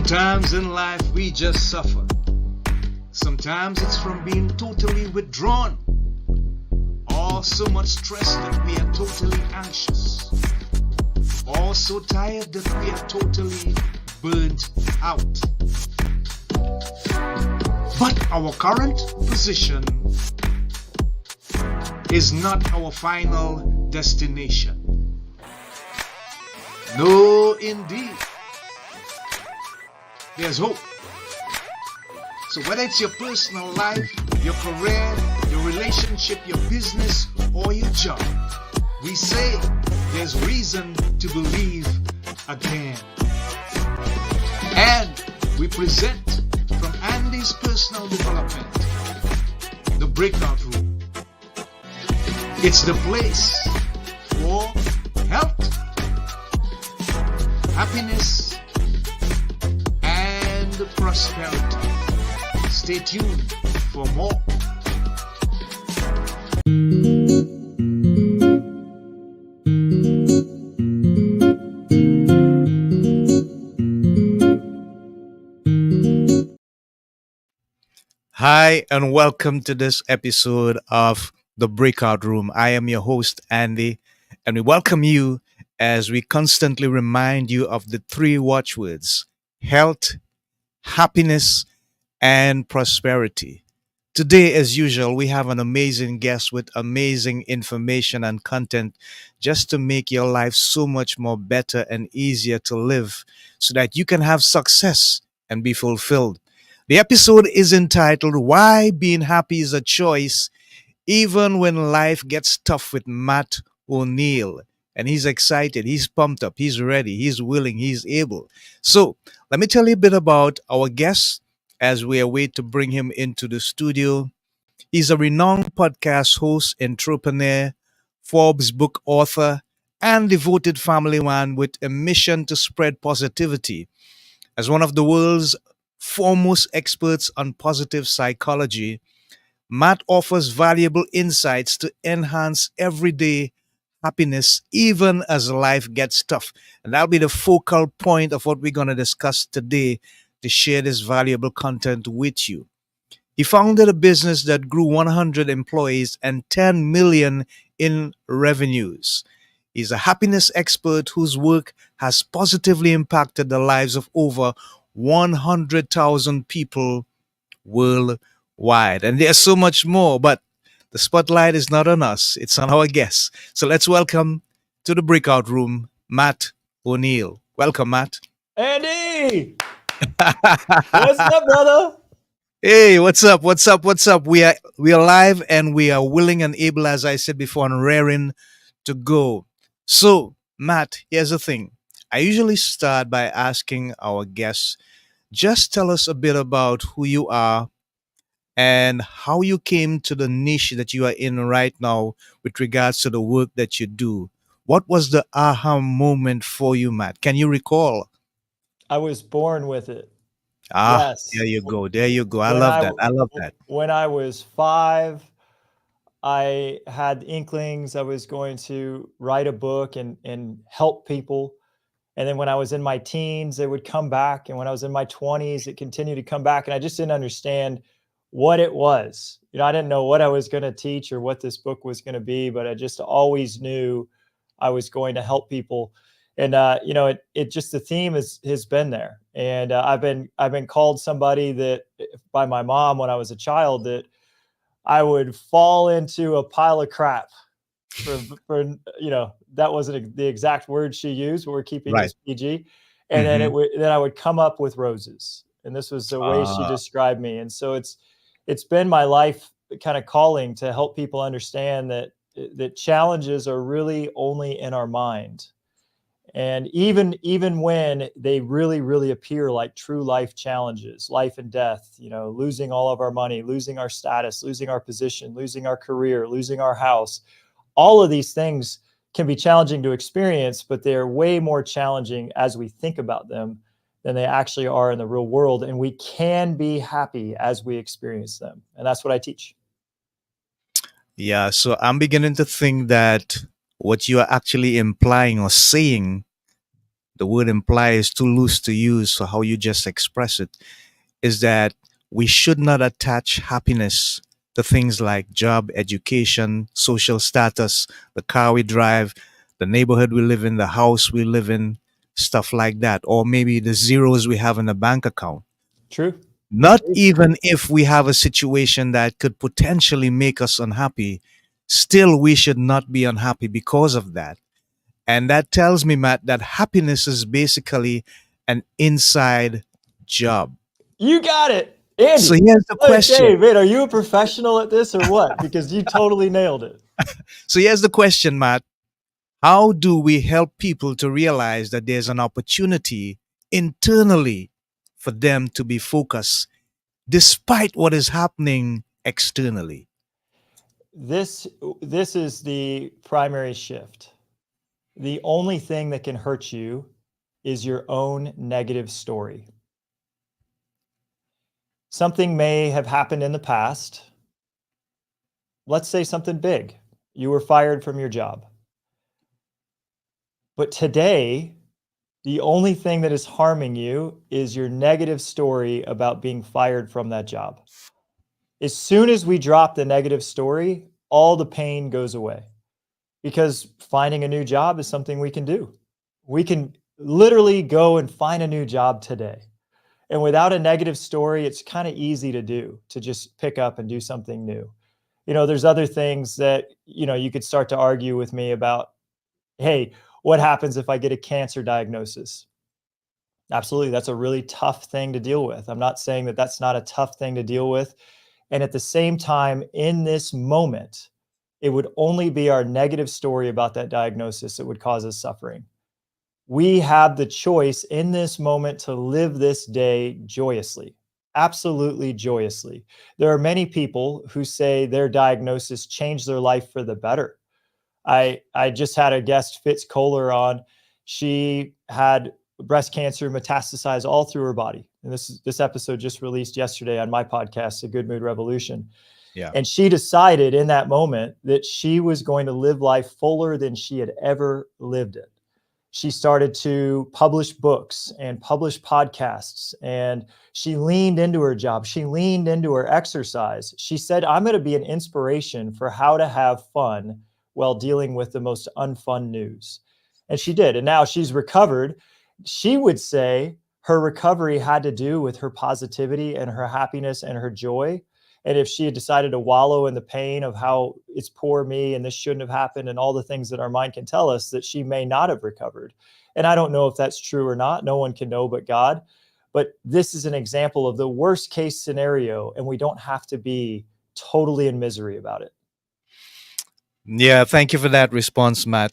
Sometimes in life we just suffer. Sometimes it's from being totally withdrawn, or so much stress that we are totally anxious, or so tired that we are totally burnt out. But our current position is not our final destination. No, indeed. There's hope. So whether it's your personal life, your career, your relationship, your business, or your job, we say there's reason to believe again. And we present from Andy's personal development, the breakout room. It's the place for health, happiness, and prosperity. Stay tuned for more. Hi, and welcome to this episode of The Breakout Room. I am your host, Andy, and we welcome you as we constantly remind you of the three watchwords: health, happiness, and prosperity. Today, as usual, we have an amazing guest with amazing information and content just to make your life so much more better and easier to live so that you can have success and be fulfilled. The episode is entitled Why Being Happy is a Choice Even When Life Gets Tough with Matt O'Neill. And he's excited, he's pumped up, he's ready, he's willing, he's able. So, let me tell you a bit about our guest as we await to bring him into the studio. He's a renowned podcast host, entrepreneur, Forbes book author, and devoted family man with a mission to spread positivity. As one of the world's foremost experts on positive psychology, Matt offers valuable insights to enhance everyday happiness even as life gets tough. And that'll be the focal point of what we're going to discuss today to share this valuable content with you. He founded a business that grew 100 employees and 10 million in revenues. He's a happiness expert whose work has positively impacted the lives of over 100,000 people worldwide. And there's so much more, but the spotlight is not on us, it's on our guests. So let's welcome to the breakout room, Matt O'Neill. Welcome, Matt. Andy! What's up, brother? Hey, what's up? What's up? What's up? We are live and we are willing and able, as I said before, and raring to go. So, Matt, here's the thing. I usually start by asking our guests, just tell us a bit about who you are and how you came to the niche that you are in right now with regards to the work that you do. What was the aha moment for you, Matt? Can you recall? I was born with it. There Yes. you go. There you go. I When love I that. I love that. when I was 5, I had inklings I was going to write a book and help people. And then when I was in my teens, it would come back. And when I was in my 20s, it continued to come back. And I just didn't understand what it was. I didn't know what I was going to teach or what this book was going to be, but I just always knew I was going to help people. And it just, the theme has been there. And I've been called somebody that by my mom when I was a child that I would fall into a pile of crap for that wasn't the exact word she used, but we're keeping Right. this PG. And then I would come up with roses. And this was the way she Ah, described me. And so it's been my life kind of calling to help people understand that challenges are really only in our mind. And even when they really, really appear like true life challenges, life and death, losing all of our money, losing our status, losing our position, losing our career, losing our house, all of these things can be challenging to experience, but they're way more challenging as we think about them than they actually are in the real world. And we can be happy as we experience them. And that's what I teach. yeah. So I'm beginning to think that what you are actually implying or saying the word imply is too loose to use for how you just express it, is that we should not attach happiness to things like job, education, social status, the car we drive, the neighborhood we live in, the house we live in, stuff like that, or maybe the zeros we have in a bank account. True. Not even if we have a situation that could potentially make us unhappy, still we should not be unhappy because of that. And that tells me, Matt, that happiness is basically an inside job. You got it, So Andy. here's the Okay, question. man, are you a professional at this or what? Because you totally nailed it. So here's the question, Matt. How do we help people to realize that there's an opportunity internally for them to be focused despite what is happening externally? This this is the primary shift. The only thing that can hurt you is your own negative story. Something may have happened in the past. Let's say something big. You were fired from your job. But today, the only thing that is harming you is your negative story about being fired from that job. As soon as we drop the negative story, all the pain goes away because finding a new job is something we can do. We can literally go and find a new job today. And without a negative story, it's kind of easy to do, to just pick up and do something new. There's other things that, you could start to argue with me about, hey, what happens if I get a cancer diagnosis? Absolutely. That's a really tough thing to deal with. I'm not saying that that's not a tough thing to deal with. And at the same time, in this moment, it would only be our negative story about that diagnosis that would cause us suffering. We have the choice in this moment to live this day joyously, absolutely joyously. There are many people who say their diagnosis changed their life for the better. I just had a guest, Fitz Kohler, on. She had breast cancer metastasize all through her body. And this episode just released yesterday on my podcast, The Good Mood Revolution. Yeah. And she decided in that moment that she was going to live life fuller than she had ever lived it. She started to publish books and publish podcasts, and she leaned into her job. She leaned into her exercise. She said, I'm going to be an inspiration for how to have fun while dealing with the most unfun news. And she did. And now she's recovered. She would say her recovery had to do with her positivity and her happiness and her joy. And if she had decided to wallow in the pain of how it's poor me and this shouldn't have happened and all the things that our mind can tell us, that she may not have recovered. And I don't know if that's true or not. No one can know but God. But this is an example of the worst case scenario, and we don't have to be totally in misery about it. Yeah, thank you for that response, Matt.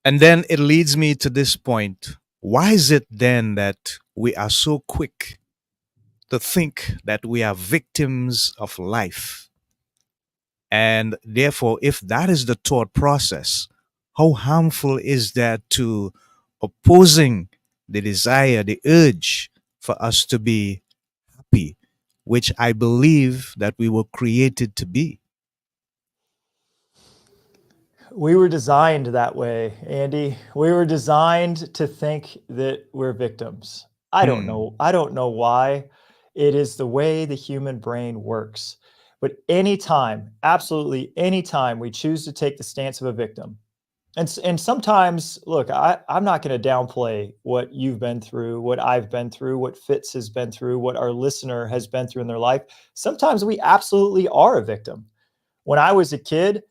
And then it leads me to this point. Why is it then that we are so quick to think that we are victims of life? And therefore, if that is the thought process, how harmful is that to opposing the desire, the urge for us to be happy, which I believe that we were created to be? We were designed that way, Andy. We were designed to think that we're victims. I don't Hmm. know. I don't know why. It is the way the human brain works. But anytime, absolutely anytime we choose to take the stance of a victim, and sometimes, look, I'm not going to downplay what you've been through, what I've been through, what Fitz has been through, what our listener has been through in their life. Sometimes we absolutely are a victim. When I was a kid,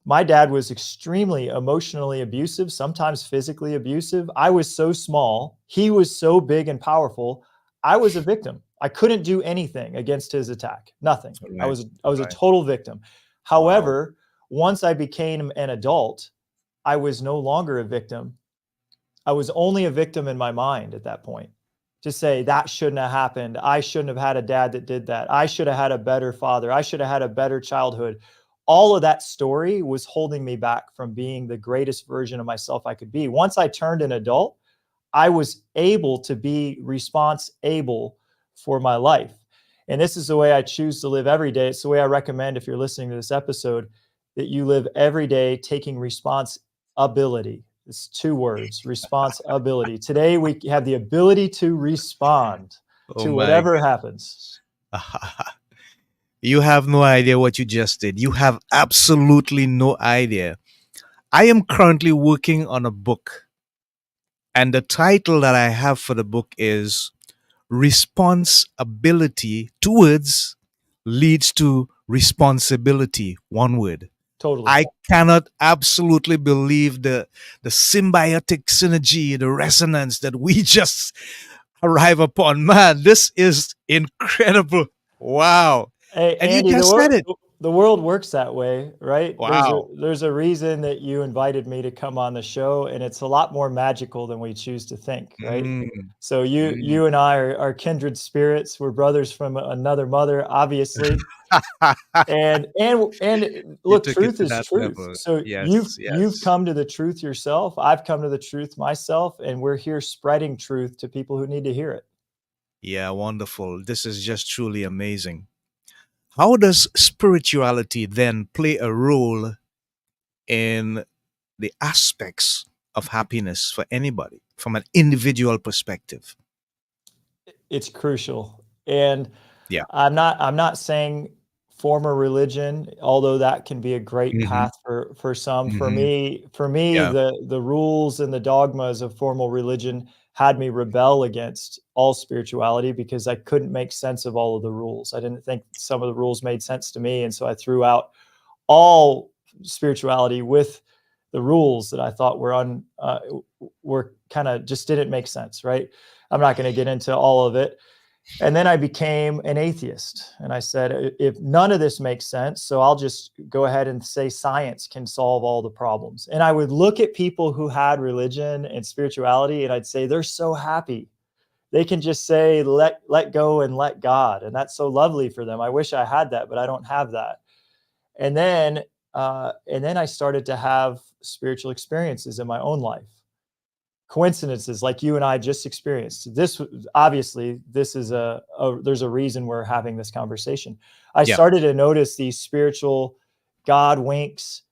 my dad was extremely emotionally abusive, sometimes physically abusive. I was so small. He was so big and powerful. I was a victim. I couldn't do anything against his attack. Nothing. I Right. was I was a Right. total victim. Wow. However, once I became an adult, I was no longer a victim. I was only a victim in my mind at that point. To say that shouldn't have happened. I shouldn't have had a dad that did that. I should have had a better father. I should have had a better childhood. All of that story was holding me back from being the greatest version of myself I could be. Once I turned an adult, I was able to be response able for my life. And this is the way I choose to live every day. It's the way I recommend, if you're listening to this episode, that you live every day taking responsibility. It's two words: responsibility. Today, we have the ability to respond Oh to my whatever happens. God. You have no idea what you just did. You have absolutely no idea. I am currently working on a book, and the title that I have for the book is Responsibility Towards Leads to Responsibility. One word. Totally. I cannot absolutely believe the symbiotic synergy, the resonance that we just arrive upon. Man, this is incredible. Wow. Hey, And you Andy, just said it. the world works that way, right? Wow. There's a reason that you invited me to come on the show, and it's a lot more magical than we choose to think, right? Mm, So mm. you and I are kindred spirits. We're brothers from another mother, obviously. And You look, took it truth to is that truth. level. So Yes, you've yes. come to the truth yourself. I've come to the truth myself, and we're here spreading truth to people who need to hear it. Yeah, wonderful. This is just truly amazing. How does spirituality then play a role in the aspects of happiness for anybody from an individual perspective? It's crucial. And Yeah. I'm not saying form a religion, although that can be a great Hmm. path for some. Hmm. For me, Yeah. the rules and the dogmas of formal religion had me rebel against all spirituality because I couldn't make sense of all of the rules. I didn't think some of the rules made sense to me, and so I threw out all spirituality with the rules that I thought were kind of just didn't make sense. Right? I'm not going to get into all of it. And then I became an atheist. And I said, if none of this makes sense, so I'll just go ahead and say science can solve all the problems. And I would look at people who had religion and spirituality, and I'd say, they're so happy. They can just say, let go and let God. And that's so lovely for them. I wish I had that, but I don't have that. And then I started to have spiritual experiences in my own life, coincidences like you and I just experienced. This obviously this is there's a reason we're having this conversation. I Yeah. started to notice these spiritual God winks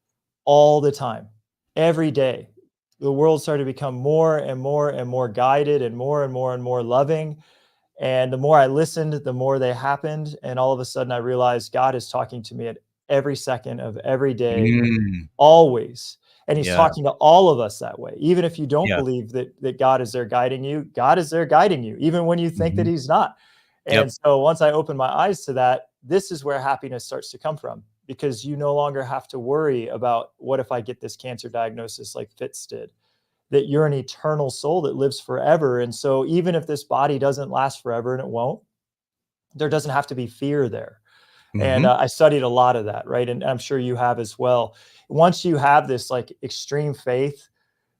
all the time, every day. The world started to become more and more and more guided and more and more and more loving. And the more I listened, the more they happened. And all of a sudden I realized God is talking to me at every second of every day, Mm, always. And he's yeah. talking to all of us that way. Even if you don't Yeah. believe that God is there guiding you, God is there guiding you, even when you think that Hmm. he's not. Yep. And so once I opened my eyes to that, this is where happiness starts to come from, because you no longer have to worry about what if I get this cancer diagnosis like Fitz did, that you're an eternal soul that lives forever. And so even if this body doesn't last forever, and it won't, there doesn't have to be fear there. And Hmm. I studied a lot of that, right? And I'm sure you have as well. Once you have this like extreme faith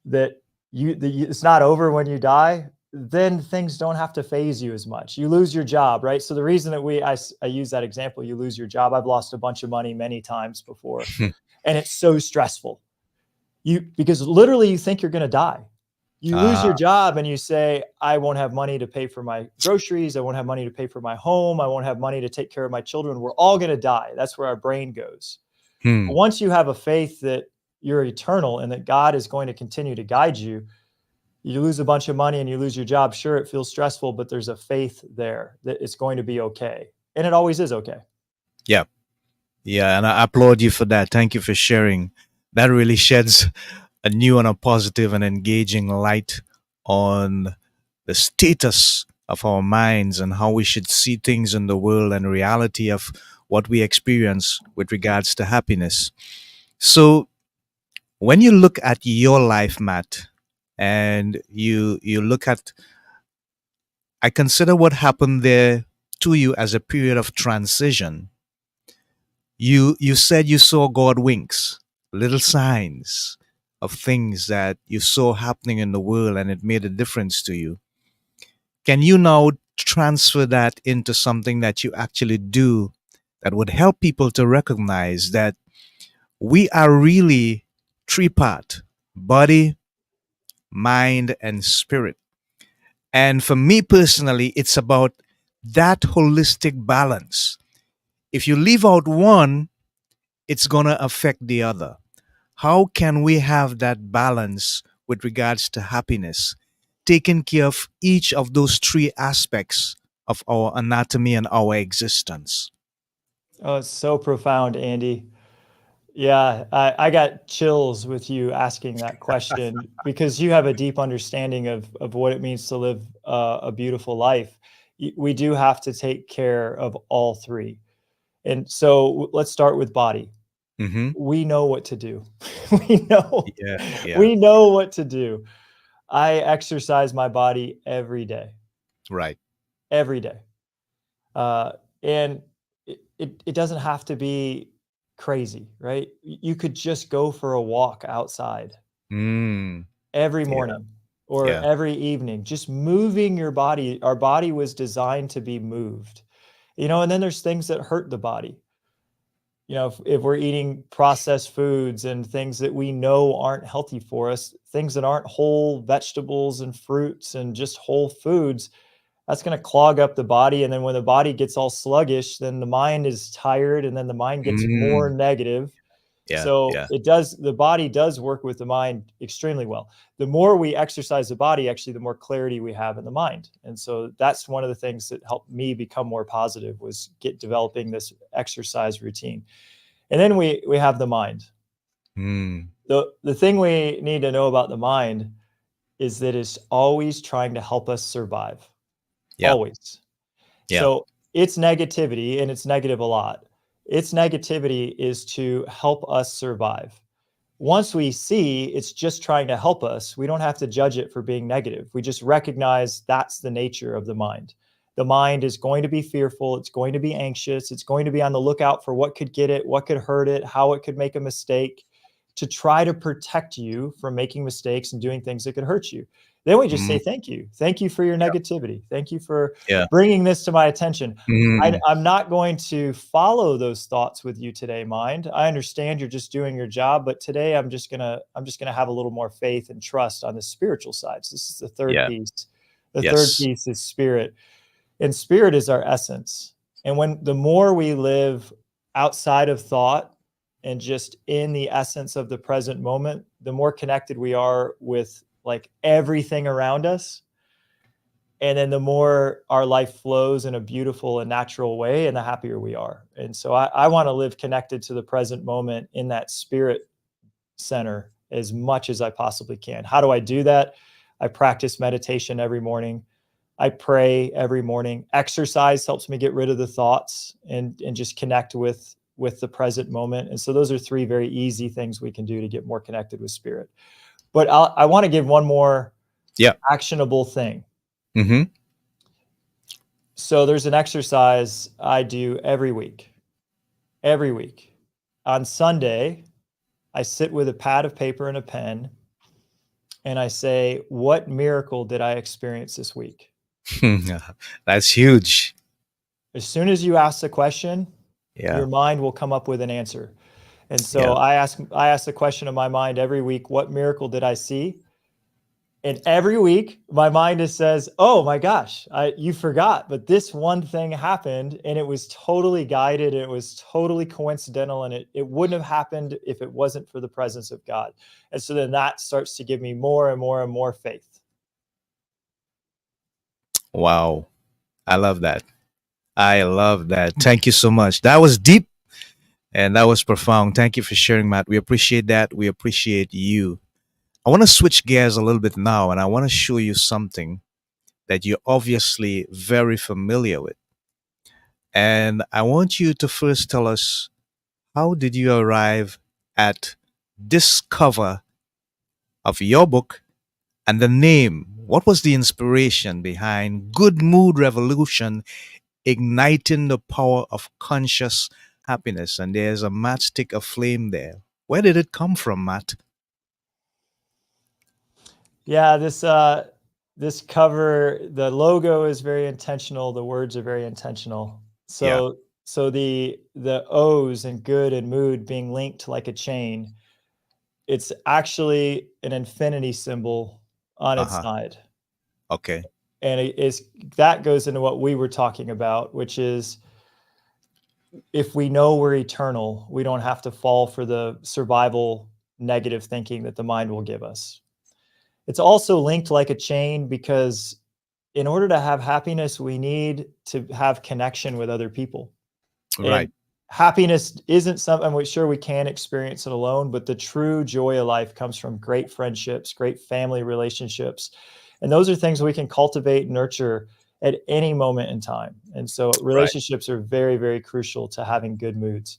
that it's not over when you die, then things don't have to phase you as much. You lose your job, right? So the reason that I use that example, you lose your job. I've lost a bunch of money many times before, and it's so stressful. Because literally you think you're going to die. You lose Ah. your job and you say, I won't have money to pay for my groceries. I won't have money to pay for my home. I won't have money to take care of my children. We're all going to die. That's where our brain goes. But Hmm. once you have a faith that you're eternal and that God is going to continue to guide you, you lose a bunch of money and you lose your job. Sure, it feels stressful, but there's a faith there that it's going to be okay. And it always is okay. Yeah. Yeah. And I applaud you for that. Thank you for sharing. That really sheds a new and a positive and engaging light on the status of our minds and how we should see things in the world and reality of what we experience with regards to happiness. So when you look at your life, Matt, and you look at, I consider what happened there to you as a period of transition. You said you saw God winks, little signs of things that you saw happening in the world and it made a difference to you. Can you now transfer that into something that you actually do that would help people to recognize that we are really three part: body, mind, and spirit? And for me personally, it's about that holistic balance. If you leave out one, it's going to affect the other. How can we have that balance with regards to happiness, taking care of each of those three aspects of our anatomy and our existence. Oh, it's so profound, Andy. Yeah, I got chills with you asking that question because you have a deep understanding of what it means to live a beautiful life. We do have to take care of all three. And so let's start with body. Mm-hmm. We know what to do. we know Yeah, yeah, we know what to do. I exercise my body every day, right. every day. And it doesn't have to be crazy, right? You could just go for a walk outside Mm, every yeah, morning or yeah. every evening, just moving your body. Our body was designed to be moved, and then there's things that hurt the body. If we're eating processed foods and things that we know aren't healthy for us, things that aren't whole vegetables and fruits and just whole foods, that's going to clog up the body. And then when the body gets all sluggish, then the mind is tired and then the mind gets more Mm, negative. yeah, So yeah. the body does work with the mind extremely well. The more we exercise the body, actually, the more clarity we have in the mind. And so that's one of the things that helped me become more positive was developing this exercise routine. And then we have the mind. Mm, The thing we need to know about the mind is that it's always trying to help us survive. yeah, Always. yeah. So its negativity, and it's negative a lot, its negativity is to help us survive. Once we see it's just trying to help us, we don't have to judge it for being negative. We just recognize that's the nature of the mind. The mind is going to be fearful. It's going to be anxious. It's going to be on the lookout for what could get it, what could hurt it, how it could make a mistake to try to protect you from making mistakes and doing things that could hurt you. Then we just Mm, say, thank you. Thank you for your negativity. Thank you for yeah. bringing this to my attention. Mm, I'm not going to follow those thoughts with you today, mind. I understand you're just doing your job, but today I'm just gonna have a little more faith and trust on the spiritual side. So this is the third yeah. piece. The third Yes. piece is spirit, and spirit is our essence. And when the more we live outside of thought and just in the essence of the present moment, the more connected we are with like everything around us, and then the more our life flows in a beautiful and natural way and the happier we are. And so I want to live connected to the present moment in that spirit center as much as I possibly can. How do I do that? I practice meditation every morning. I pray every morning. Exercise helps me get rid of the thoughts and just connect with the present moment. And so those are three very easy things we can do to get more connected with spirit. But I want to give one more Yeah. actionable thing. Mm-hmm. So there's an exercise I do every week. Every week. On Sunday, I sit with a pad of paper and a pen and I say, what miracle did I experience this week? That's huge. As soon as you ask the question, Yeah, your mind will come up with an answer. And so yeah. I ask the question of my mind every week, what miracle did I see? And every week, my mind just says, "Oh my gosh, you forgot, but this one thing happened, and it was totally guided. It was totally coincidental, and it wouldn't have happened if it wasn't for the presence of God." And so then that starts to give me more and more and more faith. Wow. I love that. I love that. Thank you so much. That was deep and that was profound. Thank you for sharing, Matt. We appreciate that. We appreciate you. I want to switch gears a little bit now and I want to show you something that you're obviously very familiar with. And I want you to first tell us, how did you arrive at this cover of your book and the name? What was the inspiration behind Good Mood Revolution, igniting the power of conscious happiness? And there's a matchstick of flame there. Where did it come from, Matt? Yeah, this cover, the logo is very intentional. The words are very intentional. Yeah. So the O's and good and mood being linked like a chain. It's actually an infinity symbol on Uh its huh. side. Okay. And it is that goes into what we were talking about, which is if we know we're eternal, we don't have to fall for the survival negative thinking that the mind will give us. It's also linked like a chain because in order to have happiness, we need to have connection with other people. Right. And happiness isn't something we sure we can experience it alone, but the true joy of life comes from great friendships, great family relationships. And those are things we can cultivate, nurture at any moment in time. And so Right. relationships are very, very crucial to having good moods.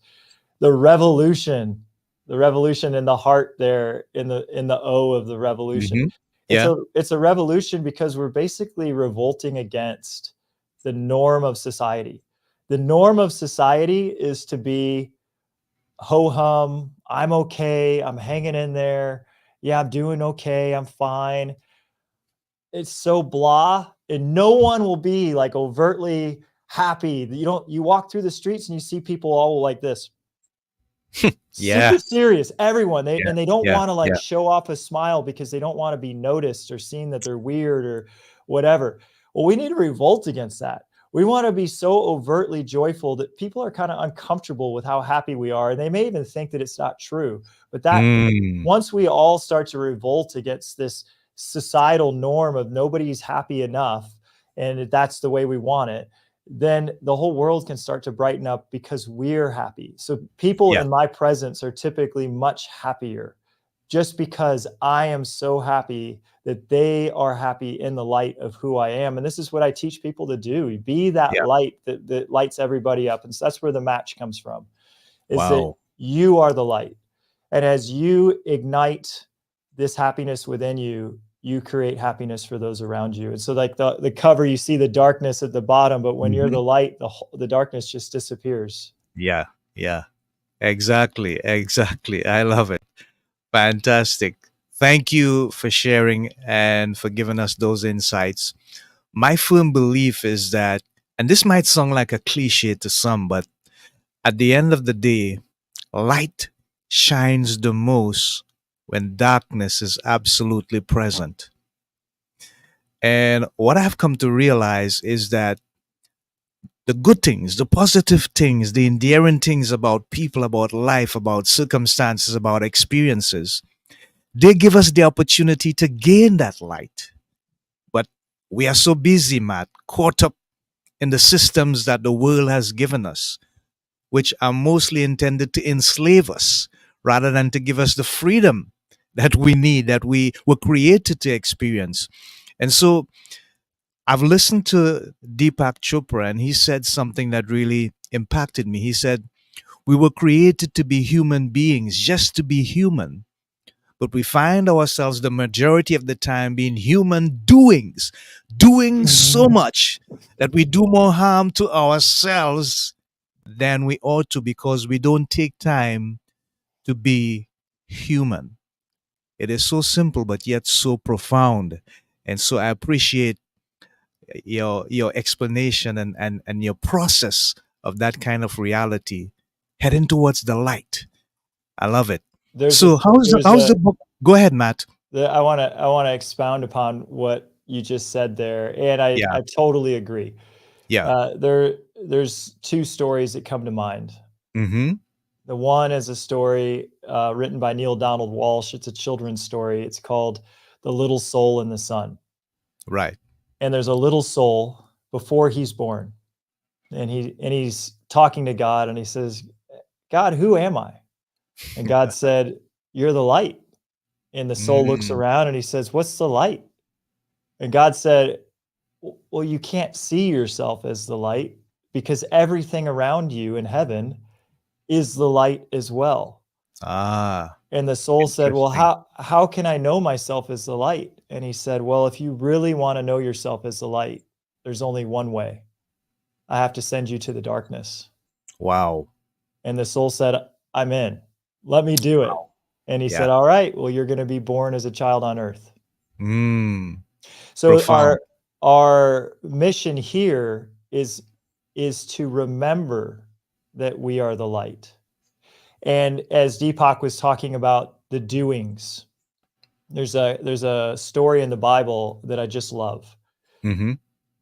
The revolution in the heart there, in the O of the revolution. Hmm. It's Yeah. a revolution because we're basically revolting against the norm of society. The norm of society is to be ho hum, I'm okay, I'm hanging in there. Yeah, I'm doing okay, I'm fine. It's so blah, and no one will be like overtly happy. You walk through the streets and you see people all like this, Yeah. super serious, everyone. They Yeah. and they don't Yeah. want to like Yeah. show off a smile because they don't want to be noticed or seen that they're weird or whatever. Well, we need to revolt against that. We want to be so overtly joyful that people are kind of uncomfortable with how happy we are, and they may even think that it's not true. But that Mm. once we all start to revolt against this societal norm of nobody's happy enough and that's the way we want it, then the whole world can start to brighten up because we're happy. So people Yeah. in my presence are typically much happier just because I am so happy that they are happy in the light of who I am. And this is what I teach people to do. Be that Yeah. light that lights everybody up. And so that's where the match comes from, is that Wow. you are the light. And as you ignite this happiness within you, you create happiness for those around you. And so like the cover, you see the darkness at the bottom, but when you're Hmm. the light, the darkness just disappears. Yeah. Yeah. Exactly. Exactly. I love it. Fantastic. Thank you for sharing and for giving us those insights. My firm belief is that, and this might sound like a cliche to some, but at the end of the day, light shines the most when darkness is absolutely present. And what I've come to realize is that the good things, the positive things, the endearing things about people, about life, about circumstances, about experiences, they give us the opportunity to gain that light. But we are so busy, Matt, caught up in the systems that the world has given us, which are mostly intended to enslave us rather than to give us the freedom that we need, that we were created to experience. And so I've listened to Deepak Chopra, and he said something that really impacted me. He said, we were created to be human beings, just to be human. But we find ourselves the majority of the time being human doings, doing so much that we do more harm to ourselves than we ought to because we don't take time to be human. It is so simple, but yet so profound. And so I appreciate your explanation and your process of that kind of reality heading towards the light. I love it. There's a So there's how's a the book? Go ahead, Matt. I want to expound upon what you just said there, and I Yeah. I totally agree. Yeah. There's two stories that come to mind. Mm-hmm. The one is a story written by Neil Donald Walsh. It's a children's story. It's called "The Little Soul in the Sun." Right. And there's a little soul before he's born, and he's talking to God, and he says, "God, who am I?" And God said, "You're the light." And the soul looks Mm. around and he says, "What's the light?" And God said, "Well, you can't see yourself as the light because everything around you in heaven is the light as well." Ah, And the soul said, "Well, interesting. how can I know myself as the light?" And he said, "Well, if you really want to know yourself as the light, there's only one way. I have to send you to the darkness." Wow. And the soul said, "I'm in. Let me do it." And he Yeah. said, "All right, well, you're going to be born as a child on earth." Mm. So Profound. our mission here is to remember that we are the light. And as Deepak was talking about the doings, there's a story in the Bible that I just love. Mm-hmm.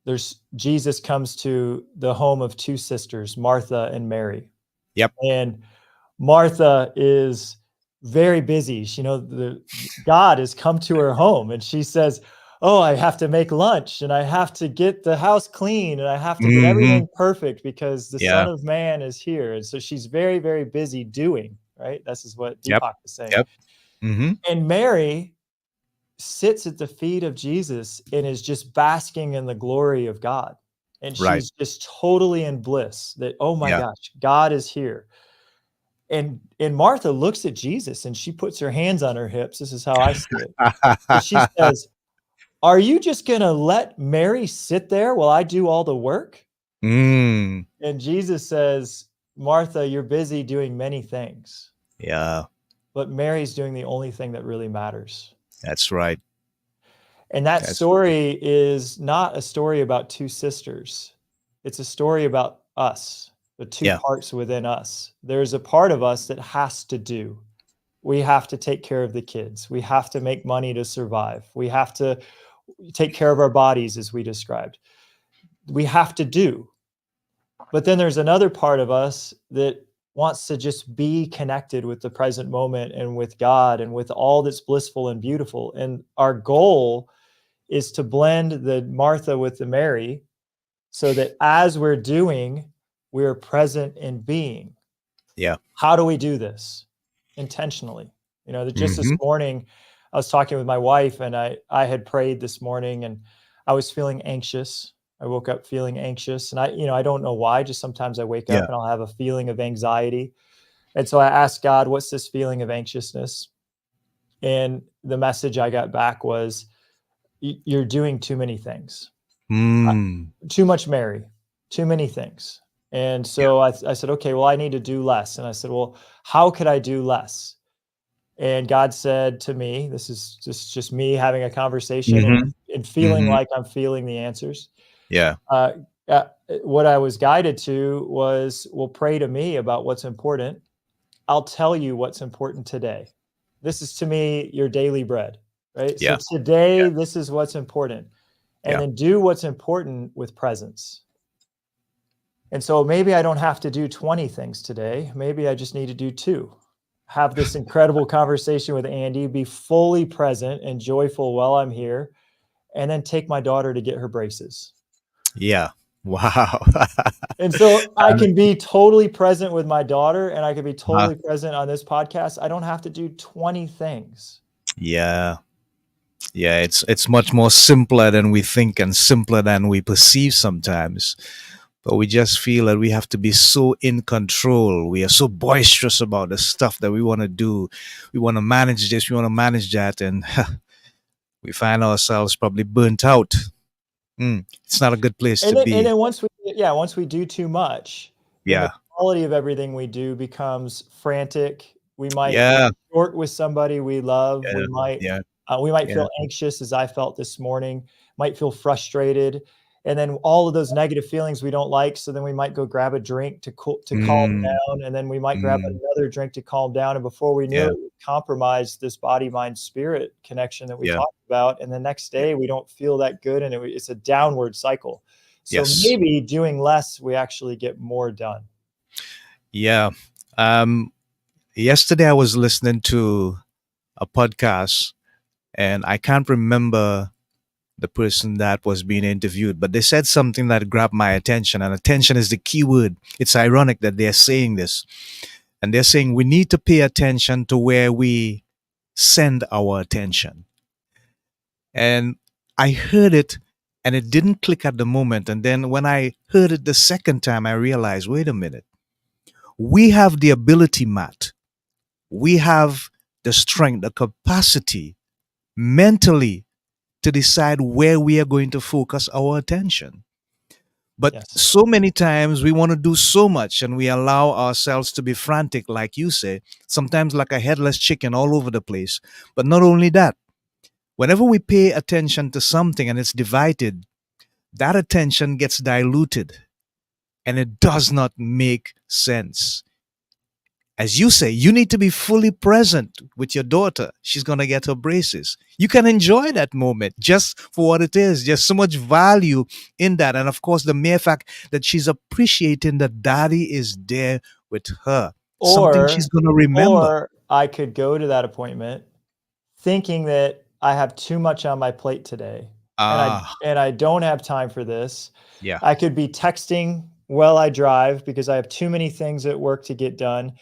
There's Jesus comes to the home of two sisters, Martha and Mary. Yep. And Martha is very busy. The God has come to her home, and she says, "Oh, I have to make lunch, and I have to get the house clean, and I have to get Hmm. everything perfect because the Son Yeah. of Man is here." And so she's very, very busy doing, right? This is what Yep. Deepak is saying. Yep. Hmm. And Mary sits at the feet of Jesus and is just basking in the glory of God. And Right. she's just totally in bliss that, oh my Yeah. gosh, God is here. And Martha looks at Jesus and she puts her hands on her hips. This is how I see it. And she says, "Are you just going to let Mary sit there while I do all the work?" Mm. And Jesus says, "Martha, you're busy doing many things, Yeah. but Mary's doing the only thing that really matters." That's right. And that That's story is not a story about two sisters. It's a story about us, the two yeah. parts within us. There's a part of us that has to do. We have to take care of the kids. We have to make money to survive. We have to take care of our bodies, as we described. We have to do. But then there's another part of us that wants to just be connected with the present moment and with God and with all that's blissful and beautiful. And our goal is to blend the Martha with the Mary so that as we're doing, we're present in being. Yeah. How do we do this? Intentionally. Just this Hmm. morning, I was talking with my wife, and I had prayed this morning, and I was feeling anxious. I woke up feeling anxious, and I don't know why. Just sometimes I wake up Yeah. and I'll have a feeling of anxiety. And so I asked God, what's this feeling of anxiousness? And the message I got back was, you're doing too many things. Mm. Too much Mary, too many things. And Yeah. so I said, okay, well, I need to do less. And I said, well, how could I do less? And God said to me, this is just me having a conversation and, Hmm. and feeling Hmm. like I'm feeling the answers. Yeah. Uh, uh, what I was guided to was, well, pray to me about what's important. I'll tell you what's important today. This is to me your daily bread, right? So Yeah. today, this is what's important. And Yeah. then do what's important with presence. And so maybe I don't have to do 20 things today. Maybe I just need to do two. Have this incredible conversation with Andy, be fully present and joyful while I'm here, and then take my daughter to get her braces. Yeah. Wow. And so I Um, can be totally present with my daughter and I can be uh, totally present on this podcast. I don't have to do 20 things. yeah. Yeah. It's much more simpler than we think and simpler than we perceive sometimes. But we just feel that we have to be so in control. We are so boisterous about the stuff that we want to do. We want to manage this, we want to manage that, and we find ourselves probably burnt out. It's not a good place to And then be. once we do too much, then the Yeah. quality of everything we do becomes frantic. We might be Yeah. short with somebody we love. Yeah. Yeah. We might Yeah. feel anxious, as I felt this morning. Might feel frustrated, and then all of those negative feelings we don't like. So then we might go grab a drink to calm Mm, down, and then we might grab mm, another drink to calm down. And before we knew yeah. it, we compromised this body, mind, spirit connection that we Yeah. talked about. And the next Yeah. day we don't feel that good, and it's a downward cycle. So Yes. maybe doing less, we actually get more done. Yeah. Um, Yesterday I was listening to a podcast and I can't remember the person that was being interviewed, but they said something that grabbed my attention, and attention is the key word. It's ironic that they're saying this, and they're saying we need to pay attention to where we send our attention. And I heard it and it didn't click at the moment. And then when I heard it the second time, I realized wait a minute, we have the ability, Matt. We have the strength, the capacity mentally to decide where we are going to focus our attention. But Yes. so many times we want to do so much and we allow ourselves to be frantic, like you say, sometimes like a headless chicken all over the place. But not only that, whenever we pay attention to something and it's divided, that attention gets diluted and it does not make sense. As you say, you need to be fully present with your daughter. She's going to get her braces. You can enjoy that moment just for what it is. There's so much value in that. And of course, the mere fact that she's appreciating that daddy is there with her, something she's Or going to remember. I could go to that appointment thinking that I have too much on my plate today, and I Ah, and I don't have time for this. yeah. I could be texting while I drive because I have too many things at work to get done.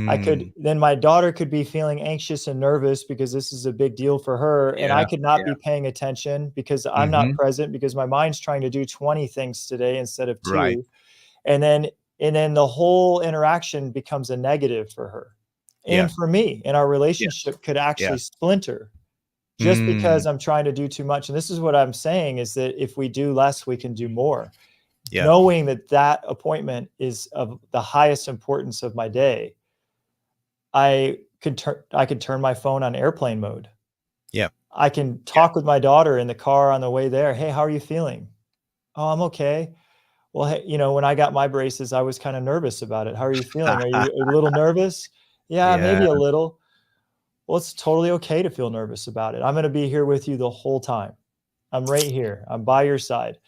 I could Mm, then my daughter could be feeling anxious and nervous because this is a big deal for her, and I yeah, could not yeah. be paying attention because I'm not Mm-hmm. present because my mind's trying to do 20 things today instead of Right. 2. And then the whole interaction becomes a negative for her Yeah, and for me, and our yes, relationship could yeah. actually splinter just Mm, because I'm trying to do too much. And this is what I'm saying is that if we do less, we can do more. yeah, Knowing that that appointment is of the highest importance of my day, I could turn my phone on airplane mode. yeah, I can yeah. talk with my daughter in the car on the way there. Hey, how are you feeling? Oh, I'm okay. Well, hey, when I got my braces, I was kind of nervous about it. How are you feeling? Are you a little nervous? Yeah, Yeah. maybe a little. Well, it's totally okay to feel nervous about it. I'm going to be here with you the whole time. I'm right here. I'm by your side.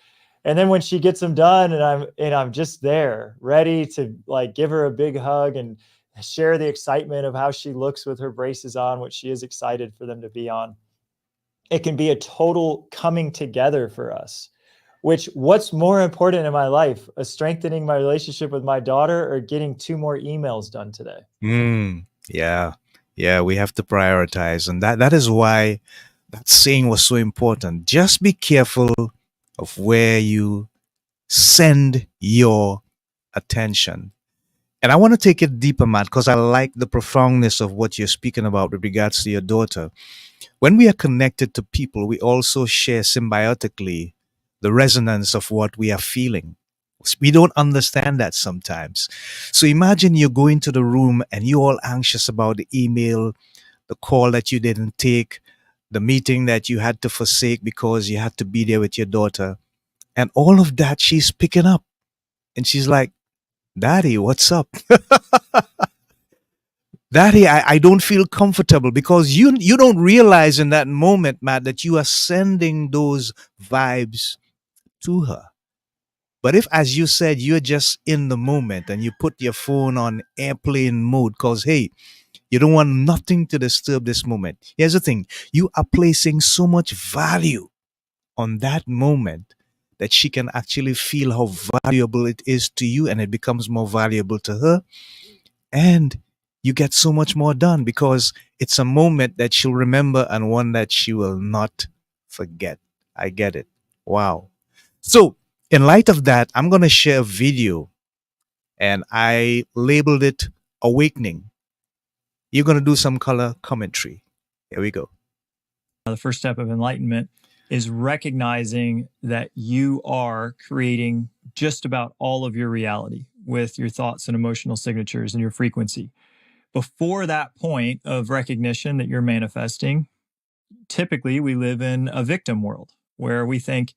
And then when she gets them done and I'm just there, ready to like give her a big hug and share the excitement of how she looks with her braces on, which she is excited for them to be on. It can be a total coming together for us. Which what's more important in my life, strengthening my relationship with my daughter or getting 2 more emails done today? Yeah. Yeah, we have to prioritize. And that is why that saying was so important. Just be careful of where you send your attention. And I want to take it deeper, Matt, because I like the profoundness of what you're speaking about with regards to your daughter. When we are connected to people, we also share symbiotically the resonance of what we are feeling. We don't understand that sometimes. So imagine you're going to the room and you're all anxious about the email, the call that you didn't take, the meeting that you had to forsake because you had to be there with your daughter. And all of that she's picking up. And she's like, Daddy, what's up? Daddy, I don't feel comfortable because you don't realize in that moment, Matt, that you are sending those vibes to her. But if, as you said, you're just in the moment and you put your phone on airplane mode because, hey, you don't want nothing to disturb this moment. Here's the thing, you are placing so much value on that moment that she can actually feel how valuable it is to you and it becomes more valuable to her. And you get so much more done because it's a moment that she'll remember and one that she will not forget. I get it. Wow. So, in light of that, I'm going to share a video and I labeled it Awakening. You're going to do some color commentary. Here we go. The first step of enlightenment is recognizing that you are creating just about all of your reality with your thoughts and emotional signatures and your frequency. Before that point of recognition that you're manifesting, typically we live in a victim world where we think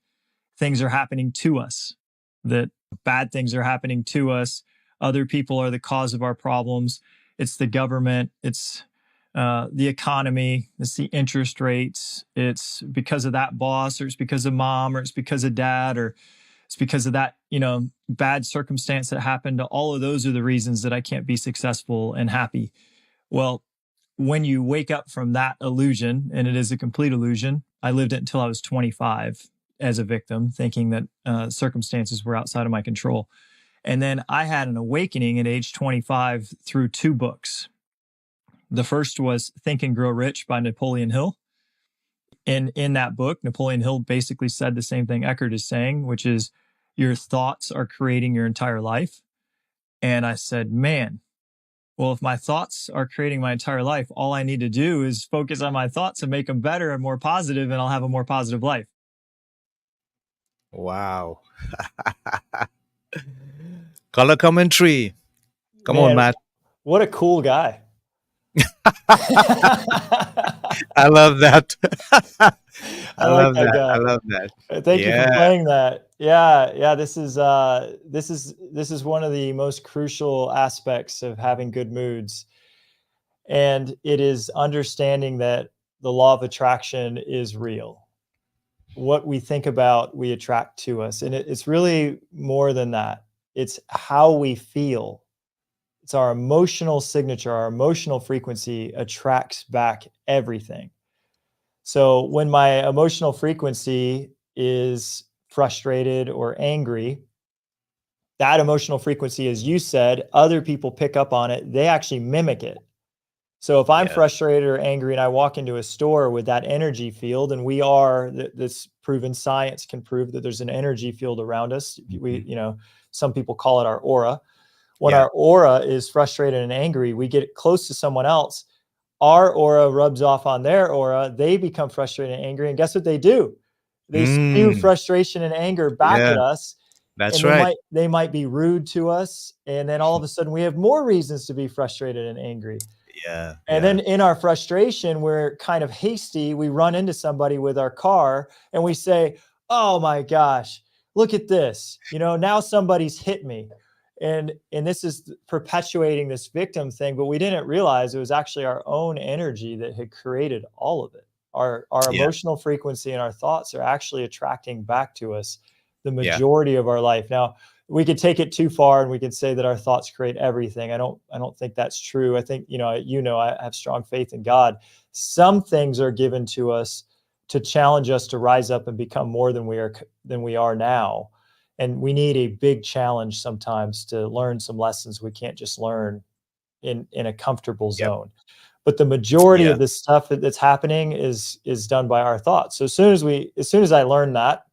things are happening to us, that bad things are happening to us. Other people are the cause of our problems. It's the government. It's the economy. It's the interest rates. It's because of that boss, or it's because of mom, or it's because of dad, or it's because of that, bad circumstance that happened. All of those are the reasons that I can't be successful and happy. Well, when you wake up from that illusion, and it is a complete illusion, I lived it until I was 25 as a victim, thinking that circumstances were outside of my control. And then I had an awakening at age 25 through 2 books. The first was Think and Grow Rich by Napoleon Hill. And in that book, Napoleon Hill basically said the same thing Eckhart is saying, which is your thoughts are creating your entire life. And I said, man, well, if my thoughts are creating my entire life, all I need to do is focus on my thoughts and make them better and more positive, and I'll have a more positive life. Wow. Color commentary. Come on, Man, Matt. what a cool guy. I I love that. I like love that that. I guy. love that. Thank you for Yeah. playing that. Yeah, yeah. This is one of the most crucial aspects of having good moods, and it is understanding that the law of attraction is real. What we think about, we attract to us, and it's really more than that. It's how we feel. It's our emotional signature. Our emotional frequency attracts back everything. So when my emotional frequency is frustrated or angry, that emotional frequency, as you said, other people pick up on it. They actually mimic it. So if I'm Yeah. frustrated or angry and I walk into a store with that energy field, and we are, this proven science can prove that there's an energy field around us. Mhm. Some people call it our aura. When Yeah. our aura is frustrated and angry, we get close to someone else. Our aura rubs off on their aura. They become frustrated and angry. And guess what they do? They spew Mm. frustration and anger back Yeah. at us. That's And right. they might be rude to us. And then all of a sudden we have more reasons to be frustrated and angry. Yeah. And Yeah. then in our frustration, we're kind of hasty. We run into somebody with our car and we say, "Oh my gosh, look at this. Now somebody's hit me." And this is perpetuating this victim thing, but we didn't realize it was actually our own energy that had created all of it. Our Yeah. emotional frequency and our thoughts are actually attracting back to us the Yeah. majority of our life. Now, we could take it too far and we could say that our thoughts create everything. I don't think that's true. I think, I have strong faith in God. Some things are given to us to challenge us to rise up and become more than we are now. And we need a big challenge sometimes to learn some lessons we can't just learn in a comfortable Yep. zone. But the majority Yeah. of this stuff that's happening is done by our thoughts. So as soon as I learned that,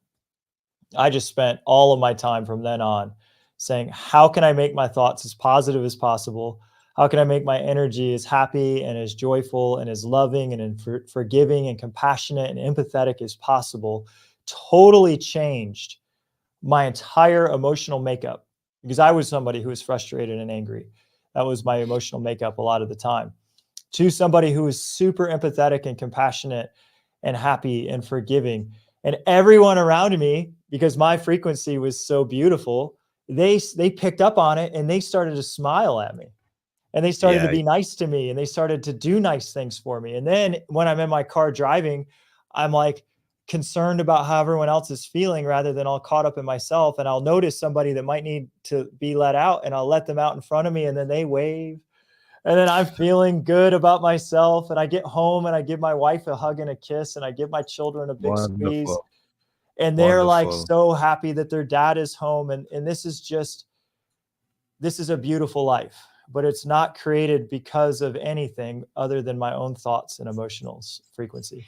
I just spent all of my time from then on saying, how can I make my thoughts as positive as possible? How can I make my energy as happy and as joyful and as loving and forgiving and compassionate and empathetic as possible? Totally changed my entire emotional makeup, because I was somebody who was frustrated and angry. That was my emotional makeup a lot of the time. To somebody who is super empathetic and compassionate and happy and forgiving. And everyone around me, because my frequency was so beautiful, they picked up on it and they started to smile at me. And they started to Yeah. be nice to me and they started to do nice things for me. And then when I'm in my car driving, I'm like concerned about how everyone else is feeling rather than all caught up in myself. And I'll notice somebody that might need to be let out and I'll let them out in front of me and then they wave, and then I'm feeling good about myself. And I get home and I give my wife a hug and a kiss and I give my children a big squeeze. Wonderful. And they're like Wonderful. so happy that their dad is home. And this is a beautiful life, but it's not created because of anything other than my own thoughts and emotional frequency.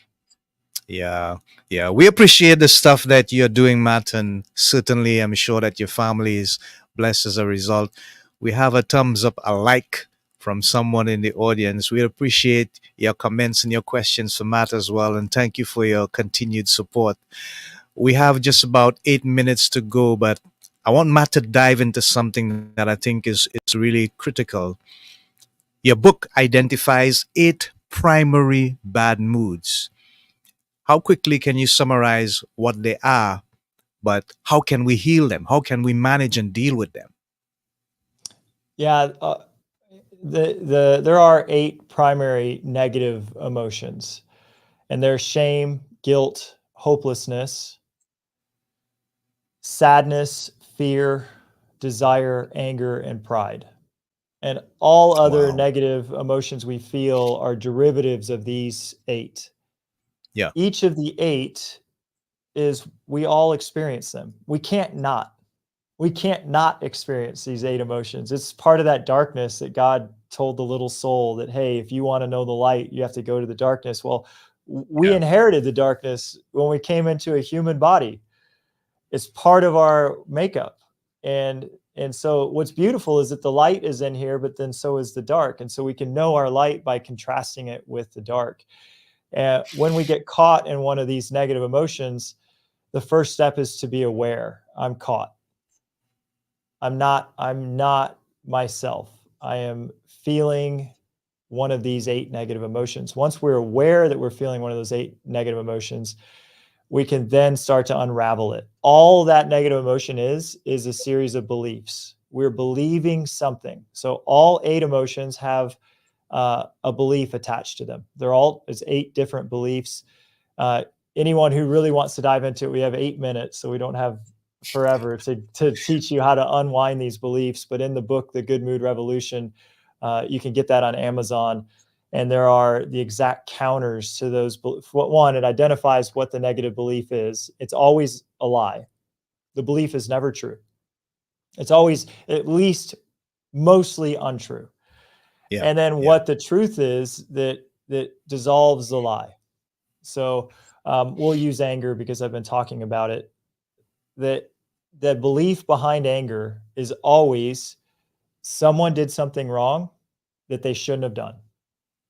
Yeah, yeah. We appreciate the stuff that you're doing, Matt, and certainly I'm sure that your family is blessed as a result. We have a thumbs up, a like from someone in the audience. We appreciate your comments and your questions for Matt as well, and thank you for your continued support. We have just about 8 minutes to go, but I want Matt to dive into something that I think is really critical. Your book identifies 8 primary bad moods. How quickly can you summarize what they are, but how can we heal them? How can we manage and deal with them? Yeah. There are 8 primary negative emotions, and they're shame, guilt, hopelessness, sadness, fear, desire, anger, and pride. And all other Wow. negative emotions we feel are derivatives of these 8. Yeah. Each of the 8 is, we all experience them. We can't not experience these 8 emotions. It's part of that darkness that God told the little soul that, hey, if you want to know the light, you have to go to the darkness. Well, we Yeah. inherited the darkness when we came into a human body. It's part of our makeup. And so what's beautiful is that the light is in here, but then so is the dark. And so we can know our light by contrasting it with the dark. When we get caught in one of these negative emotions, the first step is to be aware. I'm caught. I'm not myself. I am feeling one of these 8 negative emotions. Once we're aware that we're feeling one of those 8 negative emotions, we can then start to unravel it. All that negative emotion is a series of beliefs. We're believing something. So all 8 emotions have a belief attached to them. It's 8 different beliefs. Uh, Anyone who really wants to dive into it, we have 8 minutes, so we don't have forever to teach you how to unwind these beliefs. But in the book, The Good Mood Revolution, you can get that on Amazon. And there are the exact counters to those. One, it identifies what the negative belief is. It's always a lie. The belief is never true. It's always at least mostly untrue. Yeah. And then Yeah. what the truth is that dissolves the lie. So we'll use anger because I've been talking about it. That the belief behind anger is always someone did something wrong that they shouldn't have done.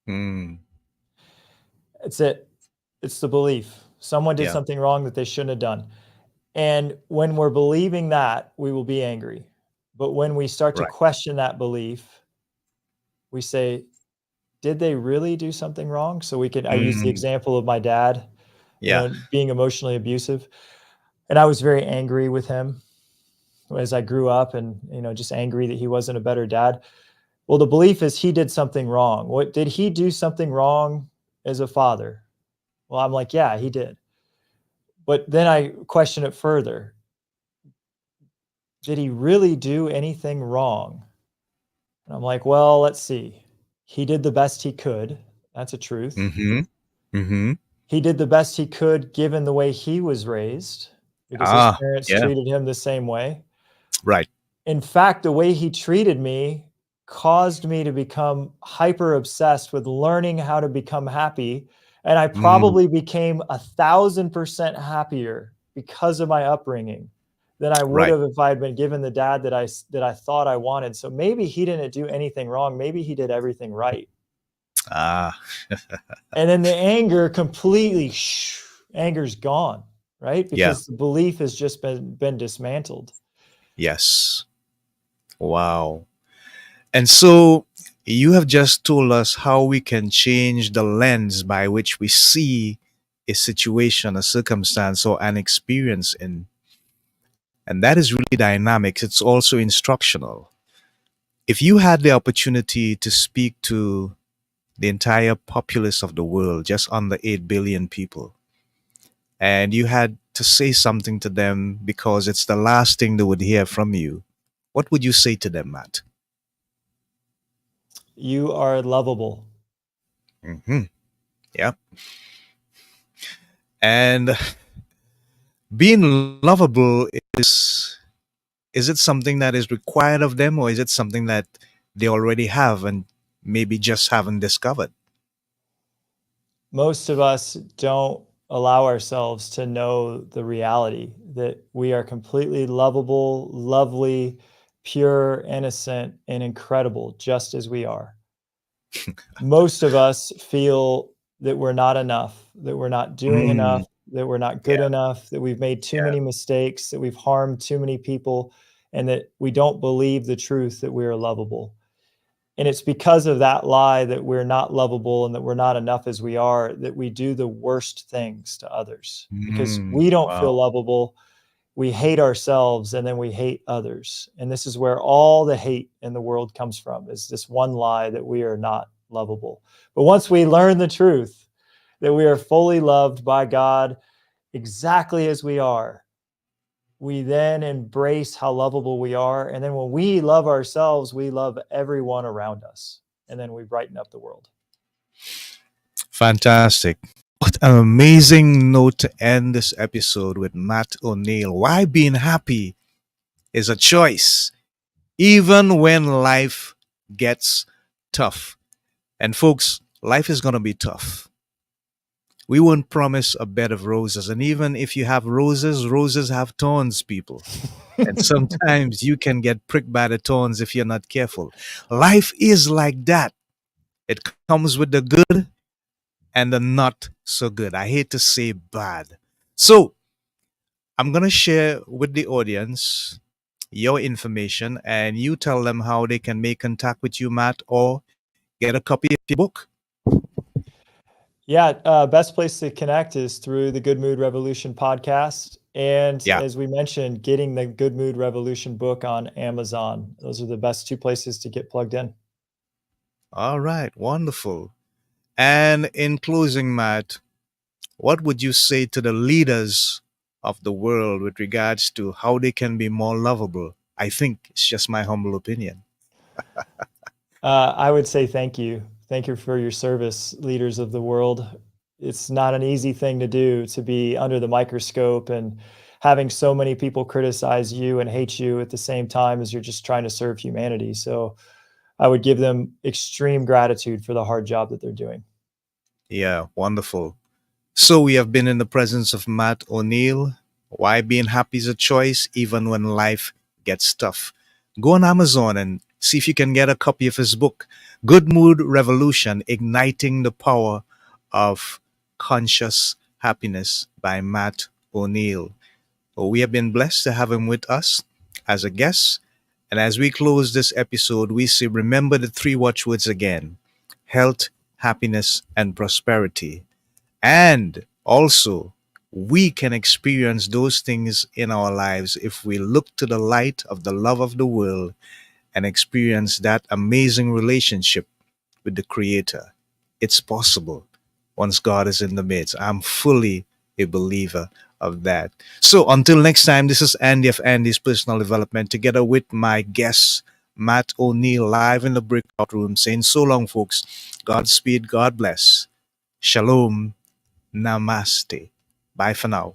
Mm, It's it. It's the belief. Someone did yeah. something wrong that they shouldn't have done. And when we're believing that, we will be angry. But when we start to Right. question that belief, we say, did they really do something wrong? So I use the Mm, example of my dad, yeah. being emotionally abusive. And I was very angry with him as I grew up and, just angry that he wasn't a better dad. Well, the belief is he did something wrong. What did he do something wrong as a father? Well, I'm like, yeah, he did. But then I question it further. Did he really do anything wrong? And I'm like, well, let's see. He did the best he could. That's a truth. Mm-hmm. Mm-hmm. He did the best he could given the way he was raised because his Ah, parents yeah. treated him the same way. Right. In fact, the way he treated me caused me to become hyper obsessed with learning how to become happy. And I Mm, probably became 1,000% happier because of my upbringing than I would right. have if I had been given the dad that I thought I wanted. So maybe he didn't do anything wrong. Maybe he did everything right. Ah, And then the anger completely, anger's gone, right? yeah. Because the belief has just been dismantled. Yes. Wow. And so you have just told us how we can change the lens by which we see a situation, a circumstance, or an experience in. And that is really dynamic. It's also instructional. If you had the opportunity to speak to the entire populace of the world, just under 8 billion people, and you had to say something to them because it's the last thing they would hear from you, what would you say to them, Matt? You are lovable. Hmm. Yeah. And being lovable is it something that is required of them, or is it something that they already have and maybe just haven't discovered? Most of us don't allow ourselves to know the reality that we are completely lovable, lovely, pure, innocent, and incredible just as we are. Most of us feel that we're not enough, that we're not doing Mm, enough, that we're not good yeah. enough, that we've made too Yeah. many mistakes, that we've harmed too many people, and that we don't believe the truth that we are lovable. And it's because of that lie that we're not lovable and that we're not enough as we are that we do the worst things to others because Mm, we don't wow. feel lovable. We hate ourselves and then we hate others. And this is where all the hate in the world comes from, is this one lie that we are not lovable. But once we learn the truth that we are fully loved by God exactly as we are, we then embrace how lovable we are. And then when we love ourselves, we love everyone around us. And then we brighten up the world. Fantastic. What an amazing note to end this episode with, Matt O'Neill. Why being happy is a choice, even when life gets tough. And folks, life is going to be tough. We won't promise a bed of roses. And even if you have roses, roses have thorns, people. And sometimes you can get pricked by the thorns if you're not careful. Life is like that. It comes with the good and the not so good. I hate to say bad. So I'm going to share with the audience your information and you tell them how they can make contact with you, Matt, or get a copy of your book. Yeah, best place to connect is through the Good Mood Revolution podcast. And Yeah. as we mentioned, getting the Good Mood Revolution book on Amazon. Those are the best two places to get plugged in. All right. Wonderful. And in closing, Matt, what would you say to the leaders of the world with regards to how they can be more lovable. I think it's just my humble opinion. I would say thank you. Thank you for your service, leaders of the world. It's not an easy thing to do to be under the microscope and having so many people criticize you and hate you at the same time as you're just trying to serve humanity. So I would give them extreme gratitude for the hard job that they're doing. Yeah, wonderful. So we have been in the presence of Matt O'Neill. Why being happy is a choice even when life gets tough. Go on Amazon and see if you can get a copy of his book, Good Mood Revolution: Igniting the Power of Conscious Happiness by Matt O'Neill. Well, we have been blessed to have him with us as a guest. And as we close this episode, we say remember the three watchwords again: health, happiness, and prosperity. And also, we can experience those things in our lives if we look to the light of the love of the world and experience that amazing relationship with the Creator. It's possible once God is in the midst. I'm fully a believer of that. So until next time, this is Andy of Andy's Personal Development, together with my guest, Matt O'Neill, live in the breakout room, saying so long, folks. Godspeed, God bless. Shalom. Namaste. Bye for now.